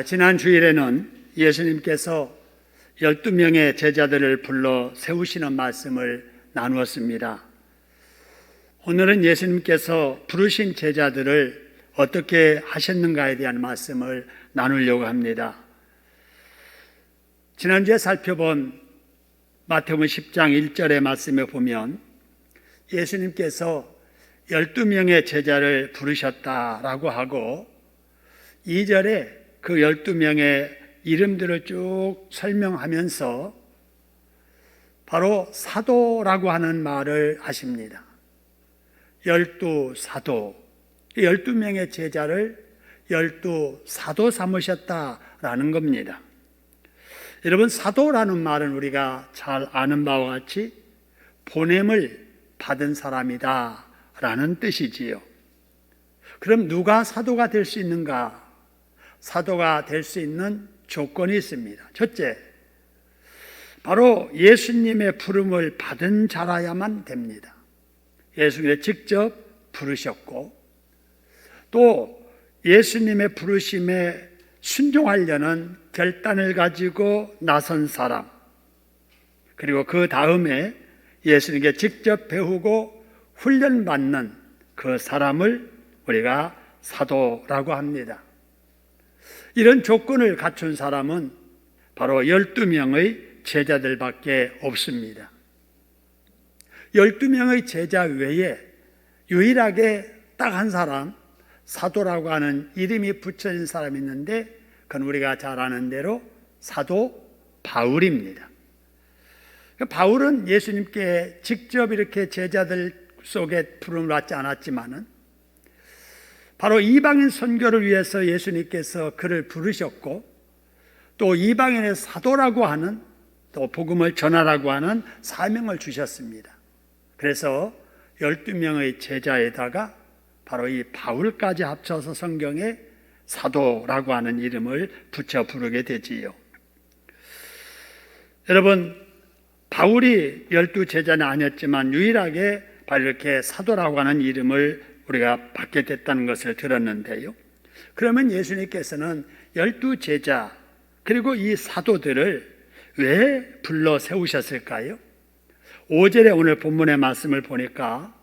지난 주일에는 예수님께서 12명의 제자들을 불러 세우시는 말씀을 나누었습니다. 오늘은 예수님께서 부르신 제자들을 어떻게 하셨는가에 대한 말씀을 나누려고 합니다. 지난주에 살펴본 마태복음 10장 1절의 말씀에 보면 예수님께서 12명의 제자를 부르셨다라고 하고 2절에 그 12명의 이름들을 쭉 설명하면서 바로 사도라고 하는 말을 하십니다. 12사도, 12명의 제자를 12사도 삼으셨다라는 겁니다. 여러분, 사도라는 말은 우리가 잘 아는 바와 같이 보냄을 받은 사람이다 라는 뜻이지요. 그럼 누가 사도가 될 수 있는가? 사도가 될 수 있는 조건이 있습니다. 첫째, 바로 예수님의 부름을 받은 자라야만 됩니다. 예수님이 직접 부르셨고 또 예수님의 부르심에 순종하려는 결단을 가지고 나선 사람, 그리고 그 다음에 예수님께 직접 배우고 훈련받는 그 사람을 우리가 사도라고 합니다. 이런 조건을 갖춘 사람은 바로 12명의 제자들밖에 없습니다. 12명의 제자 외에 유일하게 딱 한 사람, 사도라고 하는 이름이 붙여진 사람이 있는데 그건 우리가 잘 아는 대로 사도 바울입니다. 바울은 예수님께 직접 이렇게 제자들 속에 부름을 받지 않았지만은 바로 이방인 선교를 위해서 예수님께서 그를 부르셨고 또 이방인의 사도라고 하는 또 복음을 전하라고 하는 사명을 주셨습니다. 그래서 12명의 제자에다가 바로 이 바울까지 합쳐서 성경에 사도라고 하는 이름을 붙여 부르게 되지요. 여러분, 바울이 12제자는 아니었지만 유일하게 바로 이렇게 사도라고 하는 이름을 우리가 받게 됐다는 것을 들었는데요. 그러면 예수님께서는 12제자 그리고 이 사도들을 왜 불러 세우셨을까요? 5절에 오늘 본문의 말씀을 보니까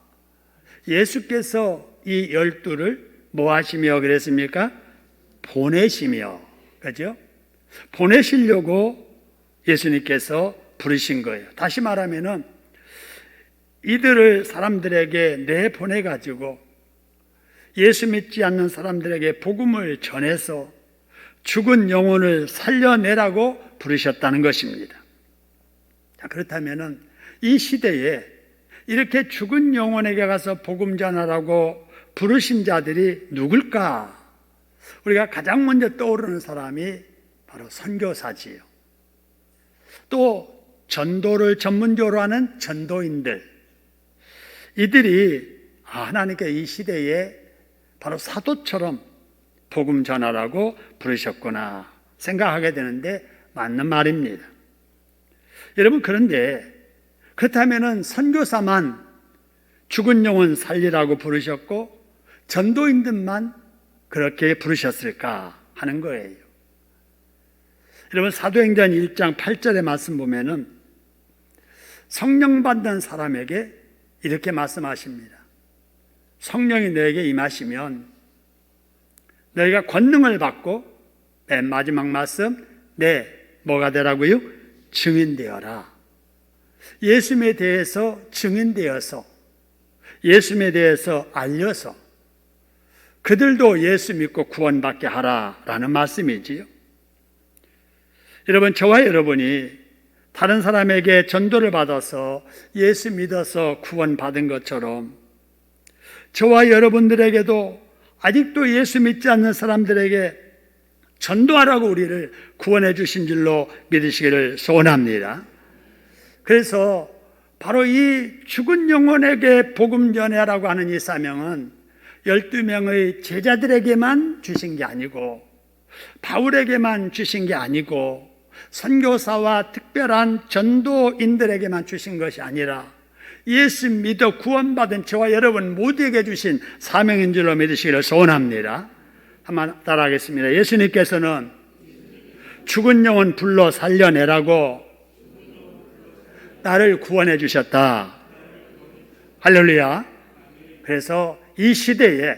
예수께서 이 12를 뭐 하시며 그랬습니까? 보내시며, 그죠? 보내시려고 예수님께서 부르신 거예요. 다시 말하면은 이들을 사람들에게 내보내가지고 예수 믿지 않는 사람들에게 복음을 전해서 죽은 영혼을 살려내라고 부르셨다는 것입니다. 자, 그렇다면은 이 시대에 이렇게 죽은 영혼에게 가서 복음 전하라고 부르신 자들이 누굴까? 우리가 가장 먼저 떠오르는 사람이 바로 선교사지요. 또 전도를 전문적으로 하는 전도인들, 이들이 하나님께 이 시대에 바로 사도처럼 복음 전하라고 부르셨구나 생각하게 되는데 맞는 말입니다. 여러분, 그런데 그렇다면 선교사만 죽은 영혼 살리라고 부르셨고 전도인들만 그렇게 부르셨을까 하는 거예요. 여러분, 사도행전 1장 8절의 말씀 보면은 성령 받는 사람에게 이렇게 말씀하십니다. 성령이 너에게 임하시면 너희가 권능을 받고 맨 마지막 말씀, 뭐가 되라고요? 증인되어라. 예수님에 대해서 증인되어서 예수님에 대해서 알려서 그들도 예수 믿고 구원받게 하라라는 말씀이지요. 여러분, 저와 여러분이 다른 사람에게 전도를 받아서 예수 믿어서 구원받은 것처럼 저와 여러분들에게도 아직도 예수 믿지 않는 사람들에게 전도하라고 우리를 구원해 주신 줄로 믿으시기를 소원합니다. 그래서 바로 이 죽은 영혼에게 복음 전하라고 하는 이 사명은 12명의 제자들에게만 주신 게 아니고 바울에게만 주신 게 아니고 선교사와 특별한 전도인들에게만 주신 것이 아니라 예수 믿어 구원받은 저와 여러분 모두에게 주신 사명인 줄로 믿으시기를 소원합니다. 한번 따라하겠습니다. 예수님께서는 죽은 영혼 불러 살려내라고 나를 구원해 주셨다. 할렐루야. 그래서 이 시대에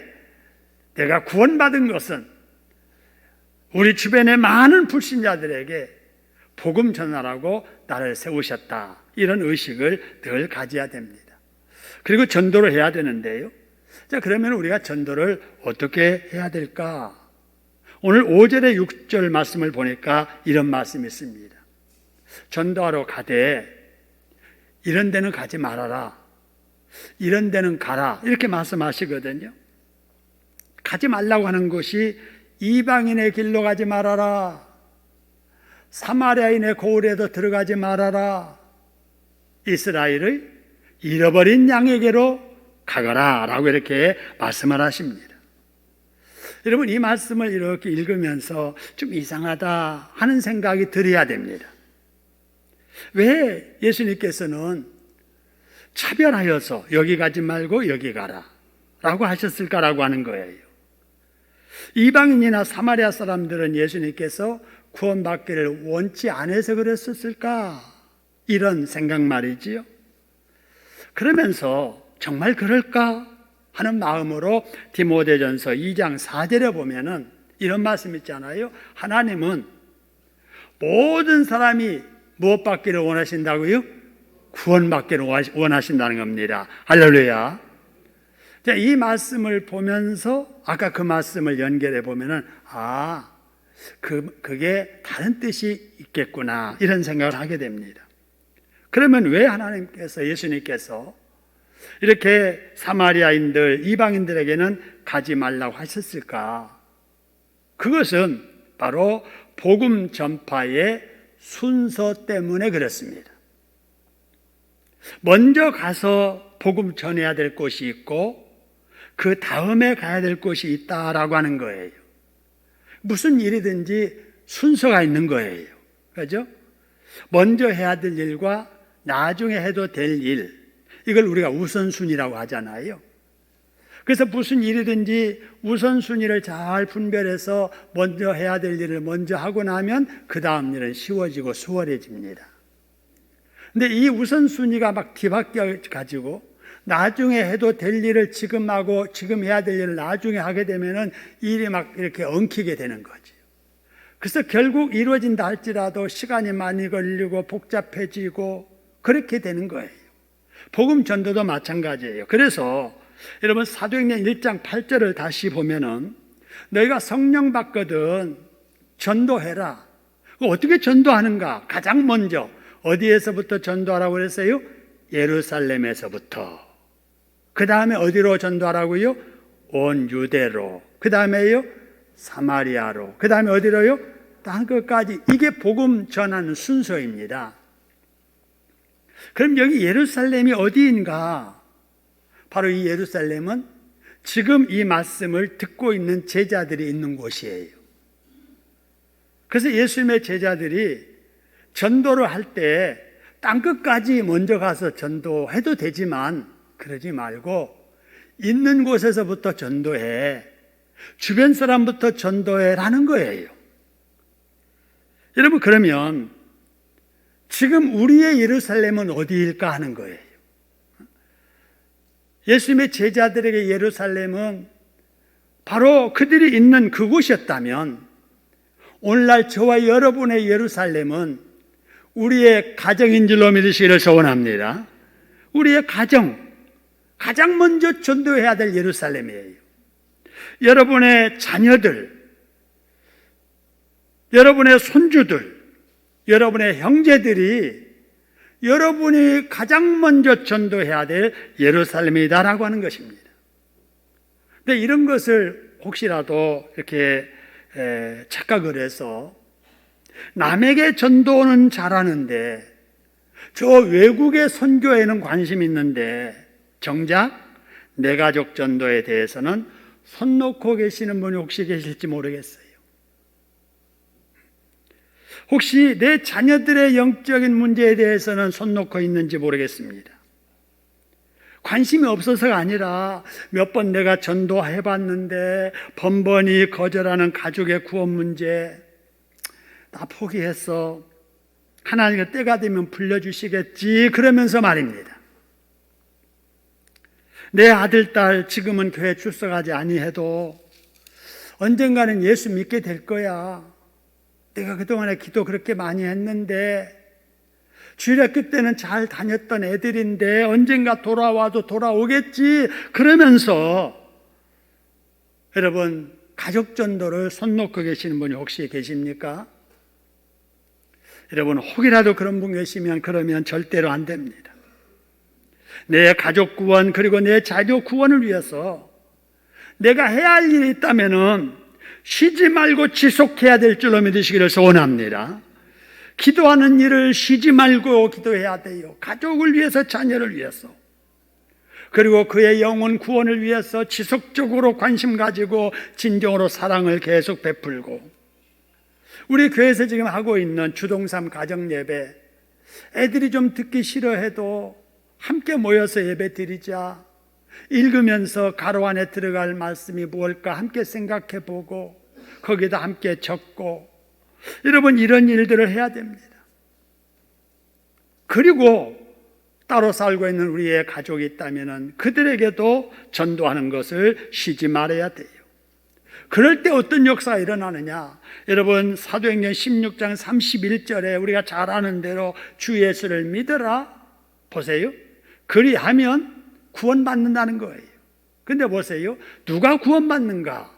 내가 구원받은 것은 우리 주변의 많은 불신자들에게 복음 전하라고 나를 세우셨다. 이런 의식을 늘 가져야 됩니다. 그리고 전도를 해야 되는데요. 자, 그러면 우리가 전도를 어떻게 해야 될까? 오늘 5절에 6절 말씀을 보니까 이런 말씀이 있습니다. 전도하러 가되 이런 데는 가지 말아라. 이런 데는 가라. 이렇게 말씀하시거든요. 가지 말라고 하는 것이 이방인의 길로 가지 말아라. 사마리아인의 고을에도 들어가지 말아라. 이스라엘의 잃어버린 양에게로 가거라 라고 이렇게 말씀을 하십니다. 여러분, 이 말씀을 이렇게 읽으면서 좀 이상하다 하는 생각이 들어야 됩니다. 왜 예수님께서는 차별하여서 여기 가지 말고 여기 가라 라고 하셨을까라고 하는 거예요. 이방인이나 사마리아 사람들은 예수님께서 구원받기를 원치 않아서 그랬었을까? 이런 생각 말이지요. 그러면서 정말 그럴까 하는 마음으로 디모데전서 2장 4절에 보면은 이런 말씀 있잖아요. 하나님은 모든 사람이 무엇 받기를 원하신다고요? 구원받기를 원하신다는 겁니다. 할렐루야. 자, 이 말씀을 보면서 아까 그 말씀을 연결해 보면은 그게 다른 뜻이 있겠구나 이런 생각을 하게 됩니다. 그러면 왜 하나님께서 예수님께서 이렇게 사마리아인들 이방인들에게는 가지 말라고 하셨을까? 그것은 바로 복음 전파의 순서 때문에 그렇습니다. 먼저 가서 복음 전해야 될 곳이 있고 그 다음에 가야 될 곳이 있다라고 하는 거예요. 무슨 일이든지 순서가 있는 거예요. 그렇죠? 먼저 해야 될 일과 나중에 해도 될 일, 이걸 우리가 우선순위라고 하잖아요. 그래서 무슨 일이든지 우선순위를 잘 분별해서 먼저 해야 될 일을 먼저 하고 나면 그 다음 일은 쉬워지고 수월해집니다. 근데 이 우선순위가 막 뒤바뀌어 가지고 나중에 해도 될 일을 지금 하고 지금 해야 될 일을 나중에 하게 되면은 일이 막 이렇게 엉키게 되는 거죠. 그래서 결국 이루어진다 할지라도 시간이 많이 걸리고 복잡해지고 그렇게 되는 거예요. 복음 전도도 마찬가지예요. 그래서 여러분 사도행전 1장 8절을 다시 보면은 너희가 성령 받거든 전도해라. 어떻게 전도하는가? 가장 먼저 어디에서부터 전도하라고 그랬어요? 예루살렘에서부터. 그 다음에 어디로 전도하라고요? 온 유대로. 그 다음에요? 사마리아로. 그 다음에 어디로요? 땅 끝까지. 이게 복음 전하는 순서입니다. 그럼 여기 예루살렘이 어디인가? 바로 이 예루살렘은 지금 이 말씀을 듣고 있는 제자들이 있는 곳이에요. 그래서 예수님의 제자들이 전도를 할 때 땅끝까지 먼저 가서 전도해도 되지만 그러지 말고 있는 곳에서부터 전도해. 주변 사람부터 전도해라는 거예요. 여러분, 그러면 지금 우리의 예루살렘은 어디일까 하는 거예요. 예수님의 제자들에게 예루살렘은 바로 그들이 있는 그곳이었다면 오늘날 저와 여러분의 예루살렘은 우리의 가정인 줄로 믿으시기를 소원합니다. 우리의 가장 먼저 전도해야 될 예루살렘이에요. 여러분의 자녀들, 여러분의 손주들, 여러분의 형제들이 여러분이 가장 먼저 전도해야 될 예루살렘이다라고 하는 것입니다. 근데 이런 것을 혹시라도 이렇게 착각을 해서 남에게 전도는 잘하는데 저 외국의 선교에는 관심이 있는데 정작 내 가족 전도에 대해서는 손 놓고 계시는 분이 혹시 계실지 모르겠어요. 혹시 내 자녀들의 영적인 문제에 대해서는 손 놓고 있는지 모르겠습니다. 관심이 없어서가 아니라 몇 번 내가 전도해봤는데 번번이 거절하는 가족의 구원 문제, 나 포기했어. 하나님께 때가 되면 불러주시겠지. 그러면서 말입니다. 내 아들, 딸 지금은 교회 출석하지 아니해도 언젠가는 예수 믿게 될 거야. 내가 그동안에 기도 그렇게 많이 했는데, 주일학교 때는 잘 다녔던 애들인데 언젠가 돌아와도 돌아오겠지. 그러면서 여러분, 가족 전도를 손 놓고 계시는 분이 혹시 계십니까? 여러분, 혹이라도 그런 분 계시면 그러면 절대로 안 됩니다. 내 가족 구원 그리고 내 자녀 구원을 위해서 내가 해야 할 일이 있다면은 쉬지 말고 지속해야 될 줄로 믿으시기를 소원합니다. 기도하는 일을 쉬지 말고 기도해야 돼요. 가족을 위해서, 자녀를 위해서, 그리고 그의 영혼 구원을 위해서 지속적으로 관심 가지고 진정으로 사랑을 계속 베풀고, 우리 교회에서 지금 하고 있는 주동삼 가정예배, 애들이 좀 듣기 싫어해도 함께 모여서 예배 드리자. 읽으면서 가로 안에 들어갈 말씀이 무엇일까 함께 생각해 보고 거기다 함께 적고, 여러분, 이런 일들을 해야 됩니다. 그리고 따로 살고 있는 우리의 가족이 있다면 그들에게도 전도하는 것을 쉬지 말아야 돼요. 그럴 때 어떤 역사가 일어나느냐? 여러분, 사도행전 16장 31절에 우리가 잘 아는 대로 주 예수를 믿어라. 보세요. 그리하면 구원받는다는 거예요. 근데 보세요. 누가 구원받는가?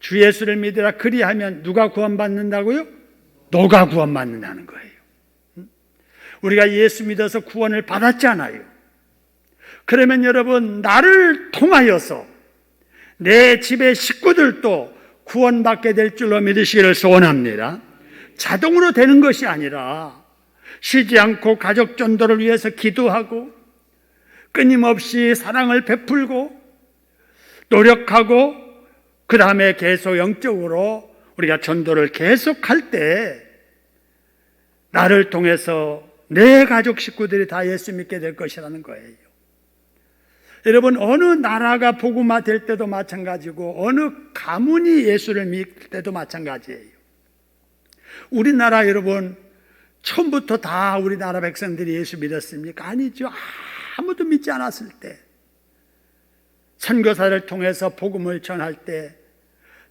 주 예수를 믿으라. 그리하면 누가 구원받는다고요? 너가 구원받는다는 거예요. 우리가 예수 믿어서 구원을 받았잖아요. 그러면 여러분, 나를 통하여서 내 집의 식구들도 구원받게 될 줄로 믿으시기를 소원합니다. 자동으로 되는 것이 아니라 쉬지 않고 가족 전도를 위해서 기도하고 끊임없이 사랑을 베풀고 노력하고 그 다음에 계속 영적으로 우리가 전도를 계속할 때 나를 통해서 내 가족 식구들이 다 예수 믿게 될 것이라는 거예요. 여러분, 어느 나라가 복음화 될 때도 마찬가지고 어느 가문이 예수를 믿을 때도 마찬가지예요. 우리나라 여러분, 처음부터 다 우리나라 백성들이 예수 믿었습니까? 아니죠. 아무도 믿지 않았을 때, 선교사를 통해서 복음을 전할 때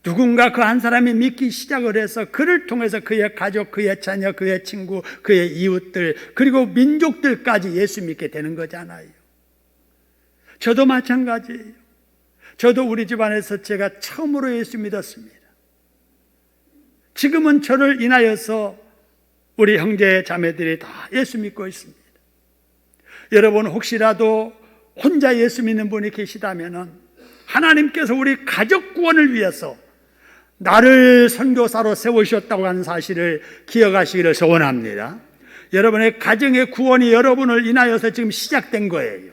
누군가 그 한 사람이 믿기 시작을 해서 그를 통해서 그의 가족, 그의 자녀, 그의 친구, 그의 이웃들, 그리고 민족들까지 예수 믿게 되는 거잖아요. 저도 마찬가지예요. 저도 우리 집안에서 제가 처음으로 예수 믿었습니다. 지금은 저를 인하여서 우리 형제 자매들이 다 예수 믿고 있습니다. 여러분, 혹시라도 혼자 예수 믿는 분이 계시다면 하나님께서 우리 가족 구원을 위해서 나를 선교사로 세우셨다고 하는 사실을 기억하시기를 소원합니다. 여러분의 가정의 구원이 여러분을 인하여서 지금 시작된 거예요.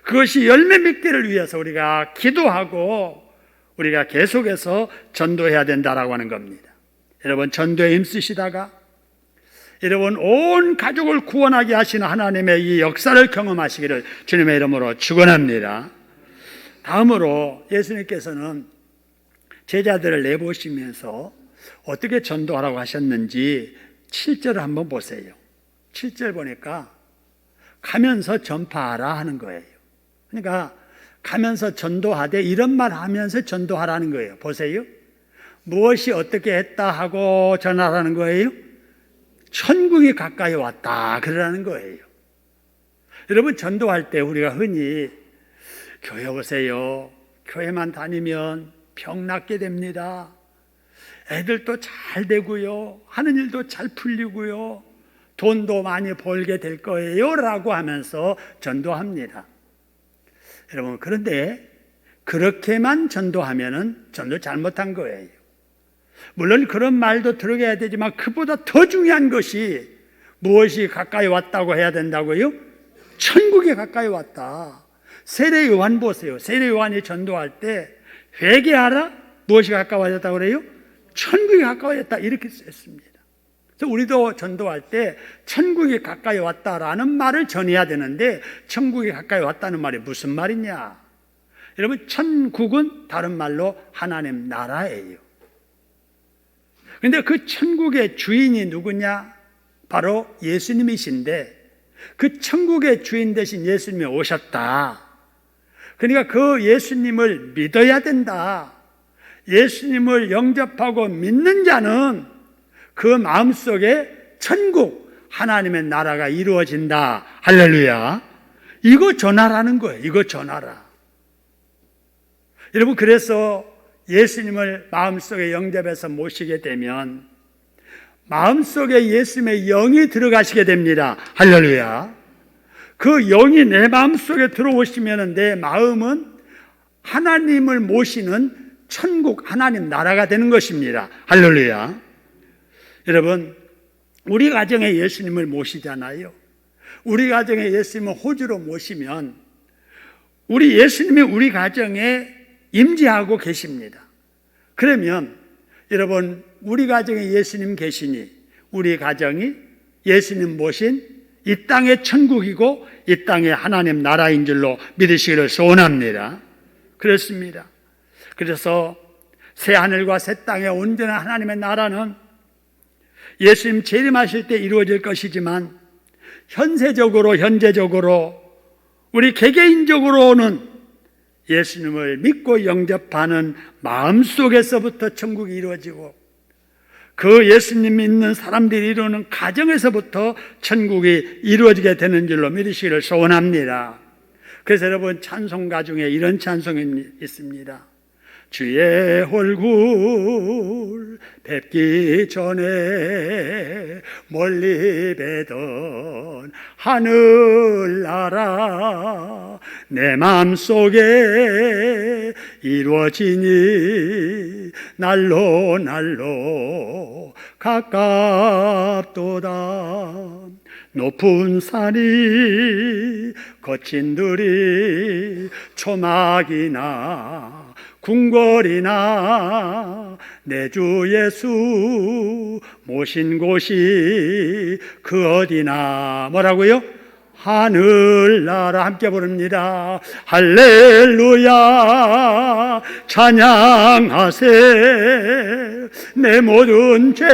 그것이 열매 맺기를 위해서 우리가 기도하고 우리가 계속해서 전도해야 된다라고 하는 겁니다. 여러분, 전도에 힘쓰시다가 여러분 온 가족을 구원하게 하시는 하나님의 이 역사를 경험하시기를 주님의 이름으로 축원합니다. 다음으로 예수님께서는 제자들을 내보시면서 어떻게 전도하라고 하셨는지 7절을 한번 보세요. 7절 보니까 가면서 전파하라 하는 거예요. 그러니까 가면서 전도하되 이런 말 하면서 전도하라는 거예요. 보세요. 무엇이 어떻게 했다 하고 전하라는 거예요? 천국이 가까이 왔다 그러라는 거예요. 여러분, 전도할 때 우리가 흔히 교회 오세요. 교회만 다니면 병 낫게 됩니다. 애들도 잘 되고요. 하는 일도 잘 풀리고요. 돈도 많이 벌게 될 거예요. 라고 하면서 전도합니다. 여러분, 그런데 그렇게만 전도하면은 전도 잘못한 거예요. 물론 그런 말도 들어가야 되지만 그보다 더 중요한 것이 무엇이 가까이 왔다고 해야 된다고요? 천국이 가까이 왔다. 세례 요한 보세요. 세례 요한이 전도할 때 회개하라. 무엇이 가까워졌다고 그래요? 천국이 가까워졌다 이렇게 썼습니다. 그래서 우리도 전도할 때 천국이 가까이 왔다라는 말을 전해야 되는데 천국이 가까이 왔다는 말이 무슨 말이냐? 여러분, 천국은 다른 말로 하나님 나라예요. 근데 그 천국의 주인이 누구냐? 바로 예수님이신데 그 천국의 주인 대신 예수님이 오셨다. 그러니까 그 예수님을 믿어야 된다. 예수님을 영접하고 믿는 자는 그 마음속에 천국, 하나님의 나라가 이루어진다. 할렐루야. 이거 전하라는 거예요. 이거 전하라. 여러분, 그래서 예수님을 마음속에 영접해서 모시게 되면 마음속에 예수님의 영이 들어가시게 됩니다. 할렐루야. 그 영이 내 마음속에 들어오시면 내 마음은 하나님을 모시는 천국, 하나님 나라가 되는 것입니다. 할렐루야. 여러분, 우리 가정에 예수님을 모시잖아요. 우리 가정에 예수님을 호주로 모시면 우리 예수님이 우리 가정에 임재하고 계십니다. 그러면 여러분, 우리 가정에 예수님 계시니 우리 가정이 예수님 모신 이 땅의 천국이고 이 땅의 하나님 나라인 줄로 믿으시기를 소원합니다. 그렇습니다. 그래서 새 하늘과 새 땅의 온전한 하나님의 나라는 예수님 재림하실 때 이루어질 것이지만 현재적으로 우리 개개인적으로는 예수님을 믿고 영접하는 마음속에서부터 천국이 이루어지고 그 예수님 믿는 사람들이 이루는 가정에서부터 천국이 이루어지게 되는 줄로 믿으시기를 소원합니다. 그래서 여러분, 찬송가 중에 이런 찬송이 있습니다. 주의 얼굴 뵙기 전에 멀리 뵈던 하늘나라 내 마음속에 이루어지니 날로 가깝도다. 높은 산이 거친 들이 초막이나 궁궐이나 내 주 예수 모신 곳이 그 어디나 뭐라고요? 하늘나라. 함께 부릅니다. 할렐루야 찬양하세 내 모든 죄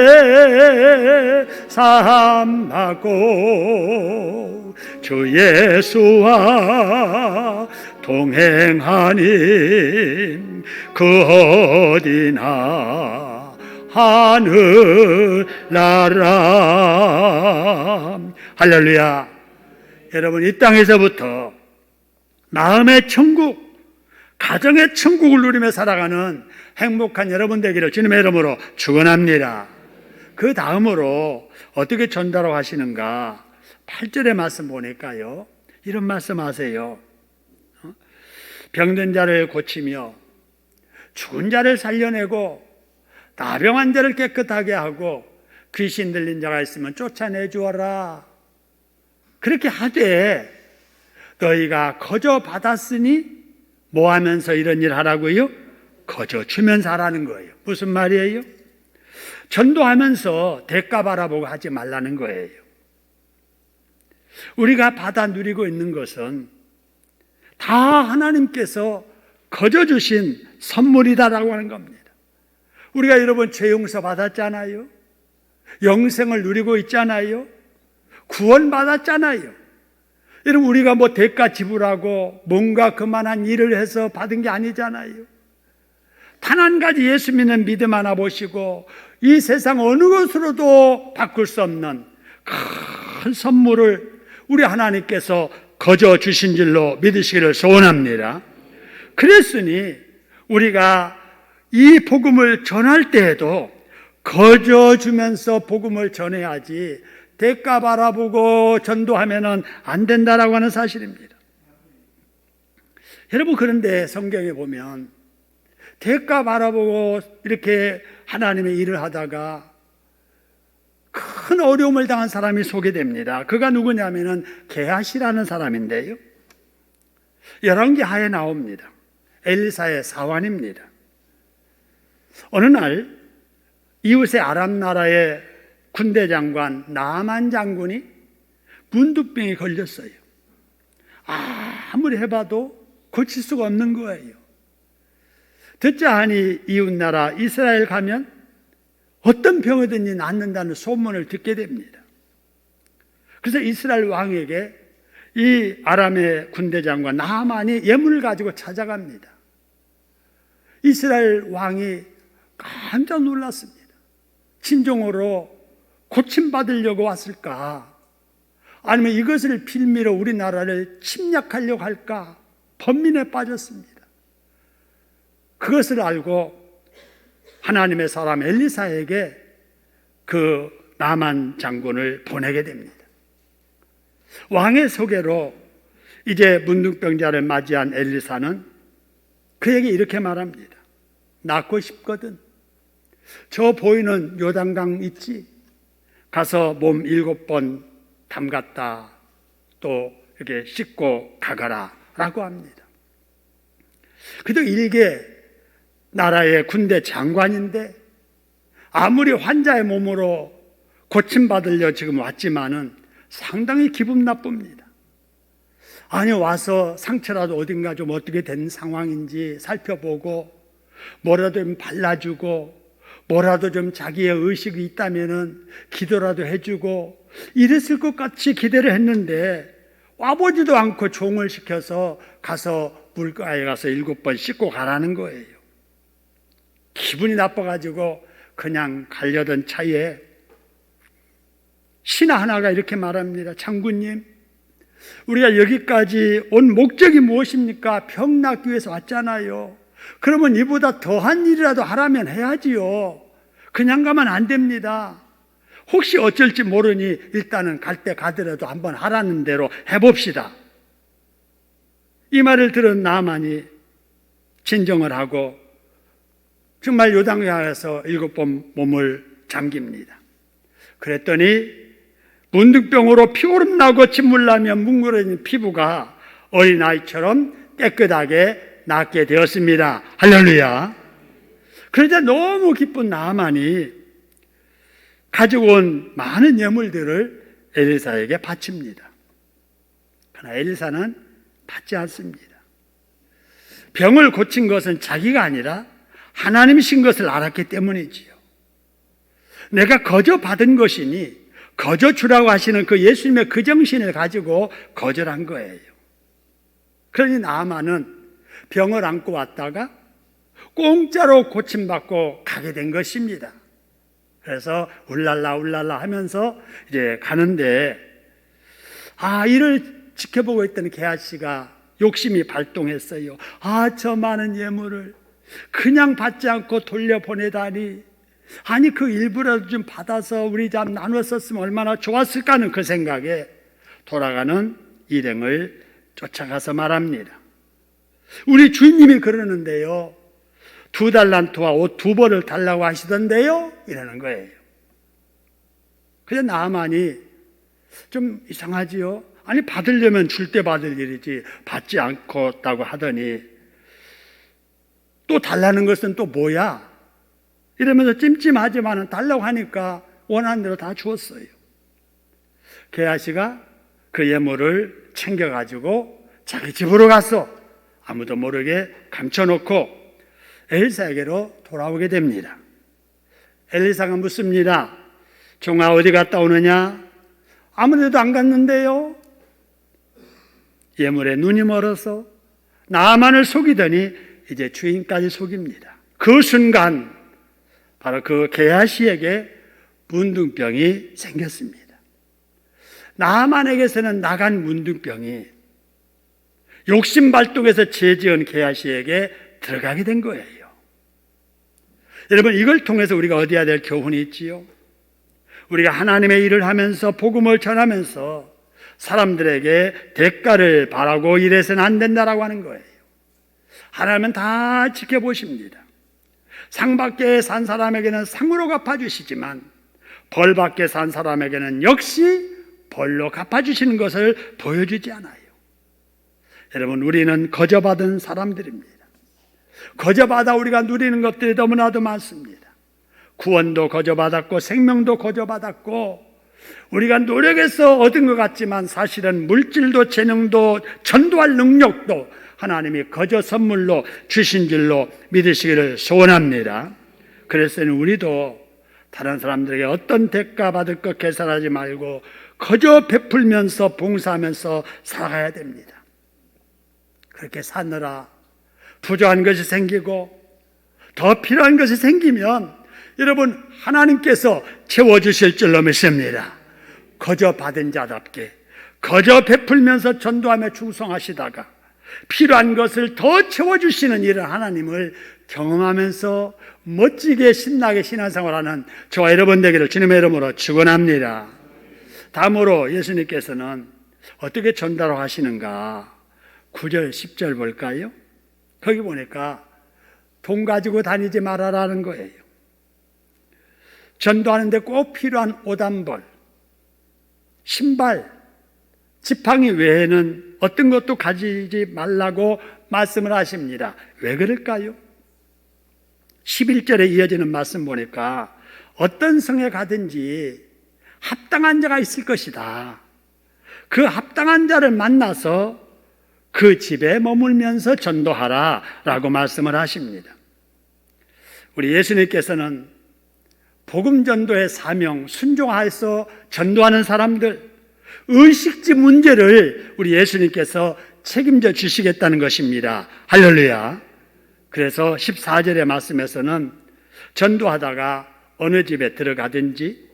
사함 받고 주 예수와 동행하니 그 어디나 하늘나라. 할렐루야. 여러분, 이 땅에서부터 마음의 천국, 가정의 천국을 누리며 살아가는 행복한 여러분 되기를 주님의 이름으로 축원합니다. 그 다음으로 어떻게 전달하고 하시는가? 8절의 말씀 보니까요, 이런 말씀 하세요. 병든 자를 고치며 죽은 자를 살려내고 나병한 자를 깨끗하게 하고 귀신 들린 자가 있으면 쫓아내 주어라. 그렇게 하되 너희가 거저 받았으니 뭐 하면서 이런 일 하라고요? 거저 주면서 하라는 거예요. 무슨 말이에요? 전도하면서 대가 바라보고 하지 말라는 거예요. 우리가 받아 누리고 있는 것은 다 하나님께서 거저 주신 선물이다라고 하는 겁니다. 우리가 여러분 죄 용서 받았잖아요. 영생을 누리고 있잖아요. 구원 받았잖아요. 여러분, 우리가 뭐 대가 지불하고 뭔가 그만한 일을 해서 받은 게 아니잖아요. 단 한 가지 예수 믿는 믿음 하나 보시고 이 세상 어느 것으로도 바꿀 수 없는 큰 선물을 우리 하나님께서 거저 주신 줄로 믿으시기를 소원합니다. 그랬으니 우리가 이 복음을 전할 때에도 거저 주면서 복음을 전해야지 대가 바라보고 전도하면은 안 된다라고 하는 사실입니다. 여러분, 그런데 성경에 보면 대가 바라보고 이렇게 하나님의 일을 하다가 큰 어려움을 당한 사람이 소개됩니다. 그가 누구냐면은 게하시라는 사람인데요, 열왕기하에 나옵니다. 엘리사의 사환입니다. 어느 날 이웃의 아람 나라의 군대 장관 나만 장군이 문두병에 걸렸어요. 아무리 해봐도 고칠 수가 없는 거예요. 듣자 하니 이웃나라 이스라엘 가면 어떤 병이든지 낫는다는 소문을 듣게 됩니다. 그래서 이스라엘 왕에게 이 아람의 군대장관 나하만이 예물을 가지고 찾아갑니다. 이스라엘 왕이 깜짝 놀랐습니다. 진정으로 고침받으려고 왔을까? 아니면 이것을 빌미로 우리나라를 침략하려고 할까? 번민에 빠졌습니다. 그것을 알고 하나님의 사람 엘리사에게 그 나만 장군을 보내게 됩니다. 왕의 소개로 이제 문둥병자를 맞이한 엘리사는 그에게 이렇게 말합니다. 낫고 싶거든. 저 보이는 요단강 있지? 가서 몸 7번 담갔다 또 이렇게 씻고 가거라 라고 합니다. 그도 일개 나라의 군대 장관인데 아무리 환자의 몸으로 고침받으려 지금 왔지만은 상당히 기분 나쁩니다. 아니 와서 상처라도 어딘가 좀 어떻게 된 상황인지 살펴보고 뭐라도 좀 발라주고 뭐라도 좀 자기의 의식이 있다면은 기도라도 해주고 이랬을 것 같이 기대를 했는데 와보지도 않고 종을 시켜서 가서 물가에 가서 7번 씻고 가라는 거예요. 기분이 나빠가지고 그냥 가려던 차에 신하 하나가 이렇게 말합니다. 장군님, 우리가 여기까지 온 목적이 무엇입니까? 병 낫기 위해서 왔잖아요. 그러면 이보다 더한 일이라도 하라면 해야지요. 그냥 가면 안 됩니다. 혹시 어쩔지 모르니 일단은 갈 때 가더라도 한번 하라는 대로 해봅시다. 이 말을 들은 나만이 진정을 하고 정말 요단강에서 7번 몸을 잠깁니다. 그랬더니 문둥병으로 피오름 나고 진물 나며 뭉그러진 피부가 어린아이처럼 깨끗하게 낫게 되었습니다. 할렐루야. 그러자 너무 기쁜 나아만이 가지고 온 많은 예물들을 엘리사에게 바칩니다. 그러나 엘리사는 받지 않습니다. 병을 고친 것은 자기가 아니라 하나님이신 것을 알았기 때문이지요. 내가 거저 받은 것이니 거저 주라고 하시는 그 예수님의 그 정신을 가지고 거절한 거예요. 그러니 나아만은 병을 안고 왔다가 공짜로 고침받고 가게 된 것입니다. 그래서 울랄라 울랄라 하면서 이제 가는데 이를 지켜보고 있던 게하시가 욕심이 발동했어요. 저 많은 예물을 그냥 받지 않고 돌려보내다니, 아니 그 일부라도 좀 받아서 우리 집 나눠 썼으면 얼마나 좋았을까 하는 그 생각에 돌아가는 일행을 쫓아가서 말합니다. 우리 주인님이 그러는데요, 2달란트와 옷 2벌을 달라고 하시던데요, 이러는 거예요. 그래서 나만이 좀 이상하지요. 아니 받으려면 줄 때 받을 일이지 받지 않겠다고 하더니 또 달라는 것은 또 뭐야? 이러면서 찜찜하지만은 달라고 하니까 원하는 대로 다 주었어요. 게하시가 그 예물을 챙겨가지고 자기 집으로 가서 아무도 모르게 감춰놓고 엘리사에게로 돌아오게 됩니다. 엘리사가 묻습니다. 종아 어디 갔다 오느냐? 아무데도 안 갔는데요. 예물에 눈이 멀어서 나만을 속이더니 이제 주인까지 속입니다. 그 순간 바로 그 게하시에게 문둥병이 생겼습니다. 나만에게서는 나간 문둥병이 욕심 발동해서 죄지은 게하시에게 들어가게 된 거예요. 여러분, 이걸 통해서 우리가 얻어야 될 교훈이 있지요. 우리가 하나님의 일을 하면서 복음을 전하면서 사람들에게 대가를 바라고 일해서는 안 된다라고 하는 거예요. 하나님은 다 지켜보십니다. 상 받게 산 사람에게는 상으로 갚아주시지만 벌 받게 산 사람에게는 역시 벌로 갚아주시는 것을 보여주지 않아요. 여러분, 우리는 거저받은 사람들입니다. 거저받아 우리가 누리는 것들이 너무나도 많습니다. 구원도 거저받았고 생명도 거저받았고 우리가 노력해서 얻은 것 같지만 사실은 물질도 재능도 전도할 능력도 하나님이 거저 선물로 주신 줄로 믿으시기를 소원합니다. 그래서 우리도 다른 사람들에게 어떤 대가 받을 것 계산하지 말고 거저 베풀면서 봉사하면서 살아가야 됩니다. 그렇게 사느라 부족한 것이 생기고 더 필요한 것이 생기면 여러분 하나님께서 채워주실 줄로 믿습니다. 거저 받은 자답게 거저 베풀면서 전도하며 충성하시다가 필요한 것을 더 채워주시는 이런 하나님을 경험하면서 멋지게 신나게 신앙생활하는 저와 여러분 되기를 주님의 이름으로 축원합니다. 다음으로 예수님께서는 어떻게 전달을 하시는가? 9절 10절 볼까요? 거기 보니까 돈 가지고 다니지 말아라는 거예요. 전도하는데 꼭 필요한 오단벌, 신발, 지팡이 외에는 어떤 것도 가지지 말라고 말씀을 하십니다. 왜 그럴까요? 11절에 이어지는 말씀 보니까 어떤 성에 가든지 합당한 자가 있을 것이다. 그 합당한 자를 만나서 그 집에 머물면서 전도하라 라고 말씀을 하십니다. 우리 예수님께서는 복음 전도의 사명 순종하여서 전도하는 사람들 의식지 문제를 우리 예수님께서 책임져 주시겠다는 것입니다. 할렐루야. 그래서 14절의 말씀에서는 전도하다가 어느 집에 들어가든지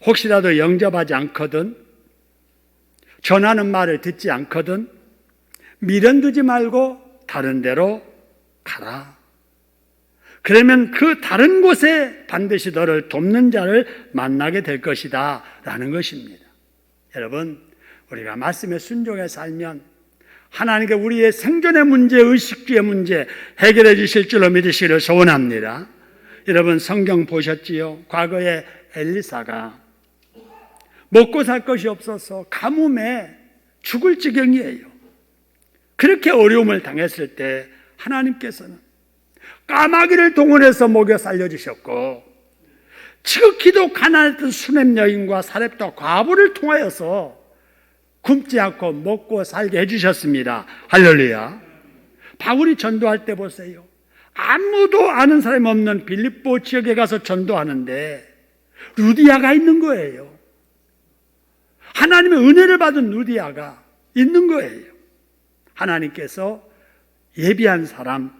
혹시라도 영접하지 않거든 전하는 말을 듣지 않거든 미련 두지 말고 다른 데로 가라. 그러면 그 다른 곳에 반드시 너를 돕는 자를 만나게 될 것이다 라는 것입니다. 여러분 우리가 말씀에 순종해 살면 하나님께 우리의 생존의 문제, 의식주의 문제 해결해 주실 줄로 믿으시기를 소원합니다. 여러분 성경 보셨지요? 과거에 엘리사가 먹고 살 것이 없어서 가뭄에 죽을 지경이에요. 그렇게 어려움을 당했을 때 하나님께서는 까마귀를 동원해서 먹여 살려주셨고 지극히도 가난했던 수넴 여인과 사렙다 과부를 통하여서 굶지 않고 먹고 살게 해주셨습니다. 할렐루야. 바울이 전도할 때 보세요. 아무도 아는 사람이 없는 빌립보 지역에 가서 전도하는데 루디아가 있는 거예요. 하나님의 은혜를 받은 루디아가 있는 거예요. 하나님께서 예비한 사람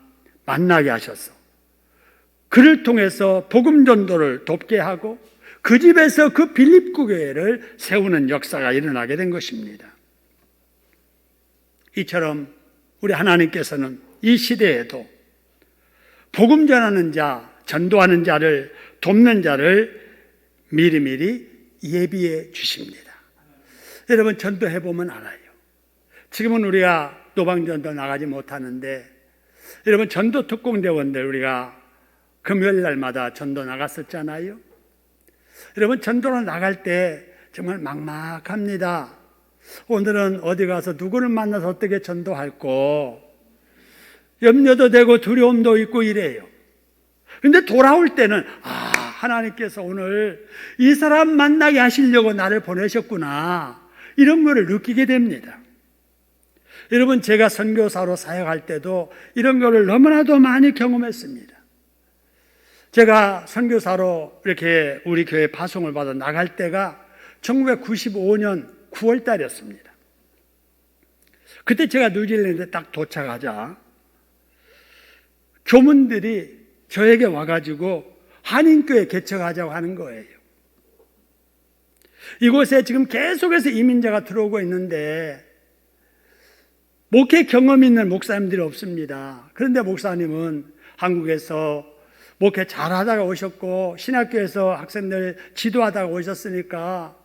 만나게 하셔서 그를 통해서 복음 전도를 돕게 하고 그 집에서 그 빌립보 교회를 세우는 역사가 일어나게 된 것입니다. 이처럼 우리 하나님께서는 이 시대에도 복음 전하는 자, 전도하는 자를 돕는 자를 미리미리 예비해 주십니다. 여러분 전도해 보면 알아요. 지금은 우리가 노방전도 나가지 못하는데 여러분 전도 특공대원들 우리가 금요일 날마다 전도 나갔었잖아요. 여러분 전도로 나갈 때 정말 막막합니다. 오늘은 어디 가서 누구를 만나서 어떻게 전도할고 염려도 되고 두려움도 있고 이래요. 그런데 돌아올 때는 하나님께서 오늘 이 사람 만나게 하시려고 나를 보내셨구나 이런 거를 느끼게 됩니다. 여러분 제가 선교사로 사역할 때도 이런 거를 너무나도 많이 경험했습니다. 제가 선교사로 이렇게 우리 교회 파송을 받아 나갈 때가 1995년 9월 달이었습니다. 그때 제가 뉴질랜드에 딱 도착하자 교문들이 저에게 와가지고 한인교회 개척하자고 하는 거예요. 이곳에 지금 계속해서 이민자가 들어오고 있는데 목회 경험 있는 목사님들이 없습니다. 그런데 목사님은 한국에서 목회 잘하다가 오셨고 신학교에서 학생들 지도하다가 오셨으니까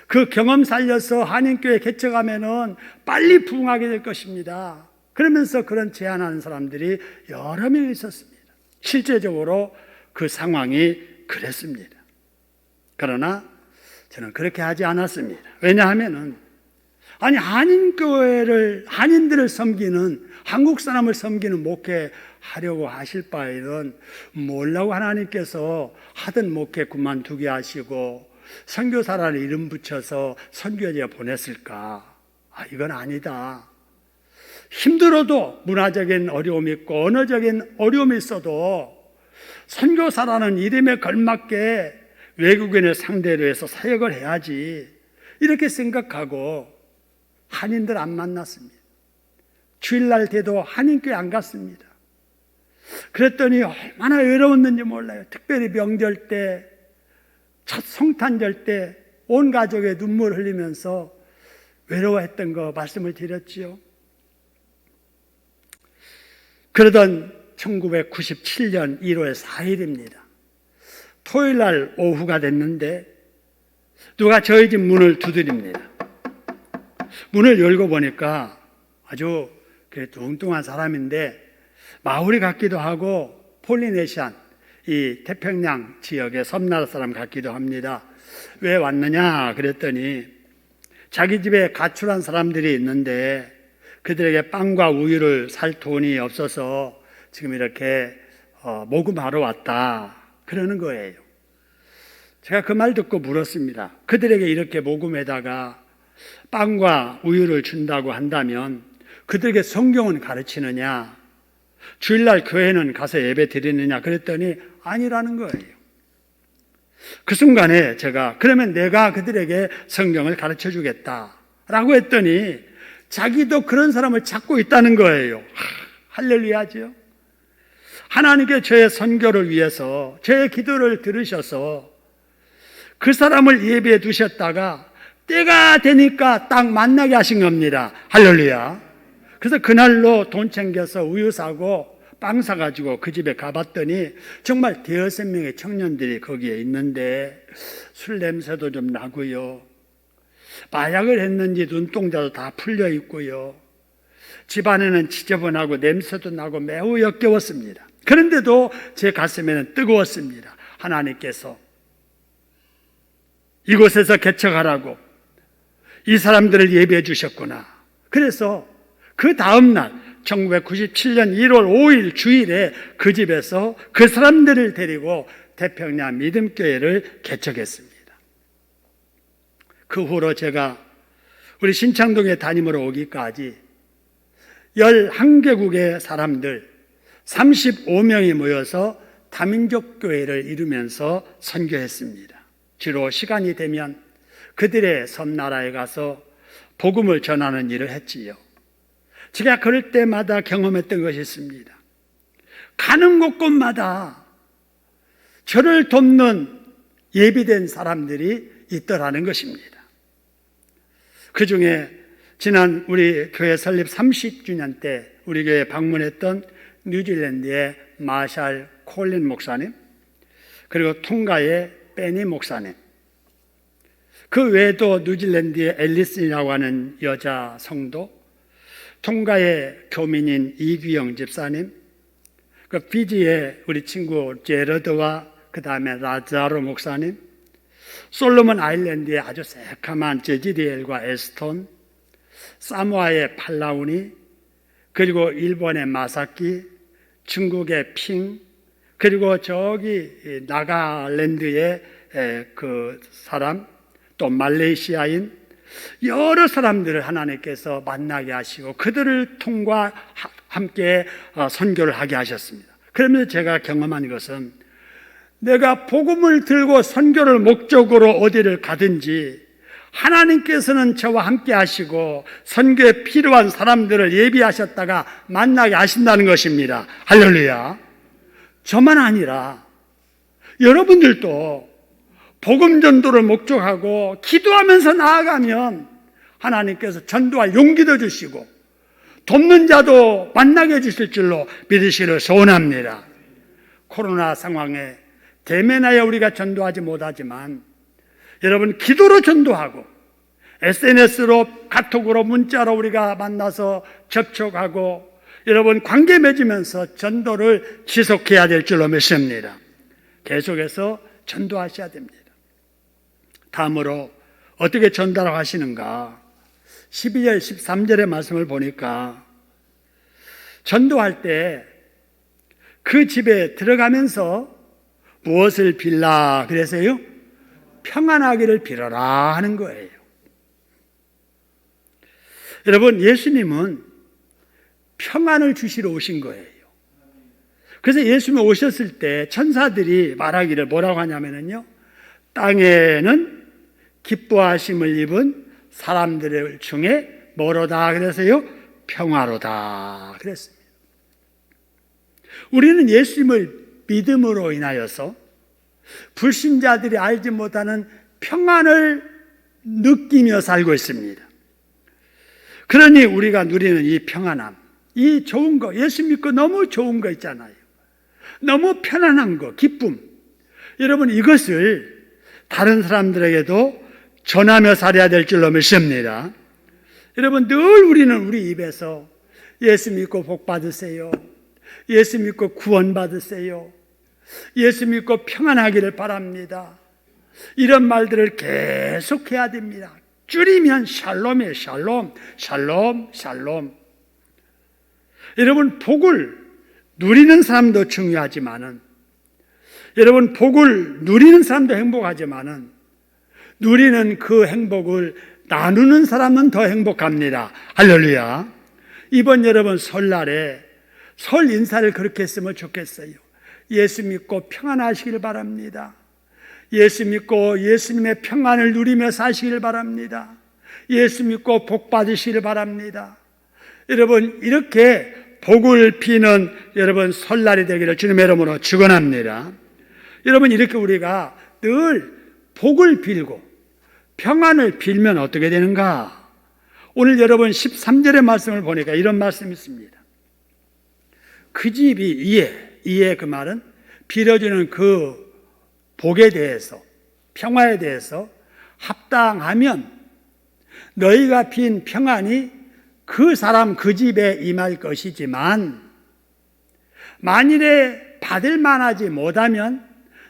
그 경험 살려서 한인교회 개척하면은 빨리 부흥하게 될 것입니다. 그러면서 그런 제안하는 사람들이 여러 명 있었습니다. 실제적으로 그 상황이 그랬습니다. 그러나 저는 그렇게 하지 않았습니다. 왜냐하면은 한인들을 섬기는 한국 사람을 섬기는 목회 하려고 하실 바에는 뭐라고 하나님께서 하던 목회 그만두게 하시고 선교사라는 이름 붙여서 선교지에 보냈을까? 이건 아니다. 힘들어도 문화적인 어려움이 있고 언어적인 어려움이 있어도 선교사라는 이름에 걸맞게 외국인을 상대로 해서 사역을 해야지 이렇게 생각하고 한인들 안 만났습니다. 주일날 돼도 한인교회 안 갔습니다. 그랬더니 얼마나 외로웠는지 몰라요. 특별히 명절 때, 첫 성탄절 때 온 가족의 눈물 흘리면서 외로워했던 거 말씀을 드렸지요. 그러던 1997년 1월 4일입니다. 토요일 날 오후가 됐는데 누가 저희 집 문을 두드립니다. 문을 열고 보니까 아주 뚱뚱한 사람인데 마오리 같기도 하고 폴리네시안, 이 태평양 지역의 섬나라 사람 같기도 합니다. 왜 왔느냐 그랬더니 자기 집에 가출한 사람들이 있는데 그들에게 빵과 우유를 살 돈이 없어서 지금 이렇게 모금하러 왔다 그러는 거예요. 제가 그 말 듣고 물었습니다. 그들에게 이렇게 모금에다가 빵과 우유를 준다고 한다면 그들에게 성경은 가르치느냐, 주일날 교회는 가서 예배 드리느냐 그랬더니 아니라는 거예요. 그 순간에 제가 그러면 내가 그들에게 성경을 가르쳐 주겠다라고 했더니 자기도 그런 사람을 찾고 있다는 거예요. 할렐루야죠. 하나님께 저의 선교를 위해서 저의 기도를 들으셔서 그 사람을 예배해 두셨다가 때가 되니까 딱 만나게 하신 겁니다. 할렐루야. 그래서 그날로 돈 챙겨서 우유 사고 빵 사가지고 그 집에 가봤더니 정말 대여섯 명의 청년들이 거기에 있는데 술 냄새도 좀 나고요, 마약을 했는지 눈동자도 다 풀려 있고요, 집안에는 지저분하고 냄새도 나고 매우 역겨웠습니다. 그런데도 제 가슴에는 뜨거웠습니다. 하나님께서 이곳에서 개척하라고 이 사람들을 예배해 주셨구나. 그래서 그 다음날 1997년 1월 5일 주일에 그 집에서 그 사람들을 데리고 태평양 믿음교회를 개척했습니다. 그 후로 제가 우리 신창동에 담임으로 오기까지 11개국의 사람들 35명이 모여서 다민족 교회를 이루면서 선교했습니다. 주로 시간이 되면 그들의 섬나라에 가서 복음을 전하는 일을 했지요. 제가 그럴 때마다 경험했던 것이 있습니다. 가는 곳곳마다 저를 돕는 예비된 사람들이 있더라는 것입니다. 그 중에 지난 우리 교회 설립 30주년 때 우리 교회에 방문했던 뉴질랜드의 마샬 콜린 목사님, 그리고 통가의 빼니 목사님, 그 외에도 뉴질랜드의 앨리슨이라고 하는 여자 성도, 통가의 교민인 이규영 집사님, 그 피지의 우리 친구 제러드와 그 다음에 라자로 목사님, 솔로몬 아일랜드의 아주 새카만 제지리엘과 에스톤, 사모아의 팔라우니, 그리고 일본의 마사키, 중국의 핑, 그리고 저기 나가랜드의 그 사람, 또 말레이시아인 여러 사람들을 하나님께서 만나게 하시고 그들을 통과 함께 선교를 하게 하셨습니다. 그러면서 제가 경험한 것은 내가 복음을 들고 선교를 목적으로 어디를 가든지 하나님께서는 저와 함께 하시고 선교에 필요한 사람들을 예비하셨다가 만나게 하신다는 것입니다. 할렐루야. 저만 아니라 여러분들도 복음 전도를 목적하고 기도하면서 나아가면 하나님께서 전도할 용기도 주시고 돕는 자도 만나게 해주실 줄로 믿으시기를 소원합니다. 코로나 상황에 대면하여 우리가 전도하지 못하지만 여러분 기도로 전도하고 SNS로 카톡으로 문자로 우리가 만나서 접촉하고 여러분 관계 맺으면서 전도를 지속해야 될 줄로 믿습니다. 계속해서 전도하셔야 됩니다. 다음으로 어떻게 전달하시는가? 12절 13절의 말씀을 보니까 전도할 때 그 집에 들어가면서 무엇을 빌라 그래서요? 평안하기를 빌어라 하는 거예요. 여러분, 예수님은 평안을 주시러 오신 거예요. 그래서 예수님이 오셨을 때 천사들이 말하기를 뭐라고 하냐면요, 땅에는 기뻐하심을 입은 사람들 중에 뭐로다 그래서요, 평화로다 그랬습니다. 우리는 예수님을 믿음으로 인하여서 불신자들이 알지 못하는 평안을 느끼며 살고 있습니다. 그러니 우리가 누리는 이 평안함, 이 좋은 거, 예수 믿고 너무 좋은 거 있잖아요. 너무 편안한 거, 기쁨. 여러분, 이것을 다른 사람들에게도 전하며 살아야 될 줄로 믿습니다. 여러분, 늘 우리는 우리 입에서 예수 믿고 복 받으세요, 예수 믿고 구원 받으세요, 예수 믿고 평안하기를 바랍니다, 이런 말들을 계속해야 됩니다. 줄이면 샬롬이에요. 샬롬, 샬롬, 샬롬. 여러분, 복을 누리는 사람도 중요하지만은, 여러분, 복을 누리는 사람도 행복하지만은, 누리는 그 행복을 나누는 사람은 더 행복합니다. 할렐루야. 이번 여러분 설날에 설 인사를 그렇게 했으면 좋겠어요. 예수 믿고 평안하시길 바랍니다. 예수 믿고 예수님의 평안을 누리며 사시길 바랍니다. 예수 믿고 복 받으시길 바랍니다. 여러분, 이렇게 복을 비는 여러분 설날이 되기를 주님의 이름으로 축원합니다. 여러분, 이렇게 우리가 늘 복을 빌고 평안을 빌면 어떻게 되는가? 오늘 여러분 13절의 말씀을 보니까 이런 말씀이 있습니다. 그 집이 이에 그 말은 빌어주는 그 복에 대해서, 평화에 대해서 합당하면 너희가 빈 평안이 그 사람 그 집에 임할 것이지만, 만일에 받을 만하지 못하면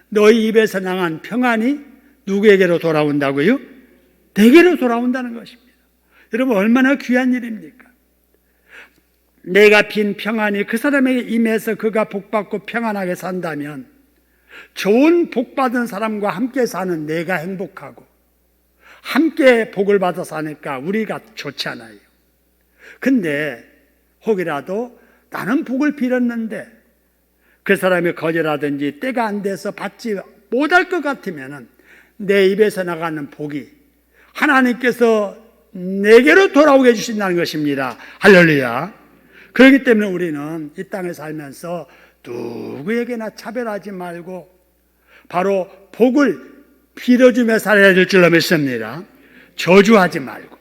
너희 입에서 나간 평안이 누구에게로 돌아온다고요? 내게로 돌아온다는 것입니다. 여러분, 얼마나 귀한 일입니까? 내가 빈 평안이 그 사람에게 임해서 그가 복받고 평안하게 산다면, 좋은 복받은 사람과 함께 사는 내가 행복하고 함께 복을 받아 사니까 우리가 좋잖아요. 근데 혹이라도 나는 복을 빌었는데 그 사람이 거절하든지 때가 안 돼서 받지 못할 것 같으면 내 입에서 나가는 복이 하나님께서 내게로 돌아오게 해주신다는 것입니다. 할렐루야. 그렇기 때문에 우리는 이 땅에 살면서 누구에게나 차별하지 말고 바로 복을 빌어주며 살아야 될 줄로 믿습니다. 저주하지 말고,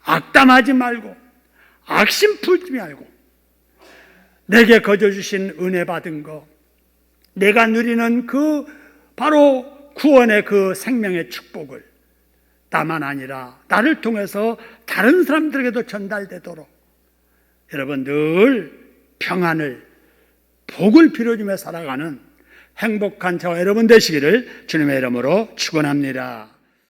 악담하지 말고, 악심 풀지 말고, 내게 거저 주신 은혜 받은 거, 내가 누리는 그 바로 구원의 그 생명의 축복을 나만 아니라 나를 통해서 다른 사람들에게도 전달되도록 여러분 늘 평안을, 복을 빌어주며 살아가는 행복한 저와 여러분 되시기를 주님의 이름으로 축원합니다.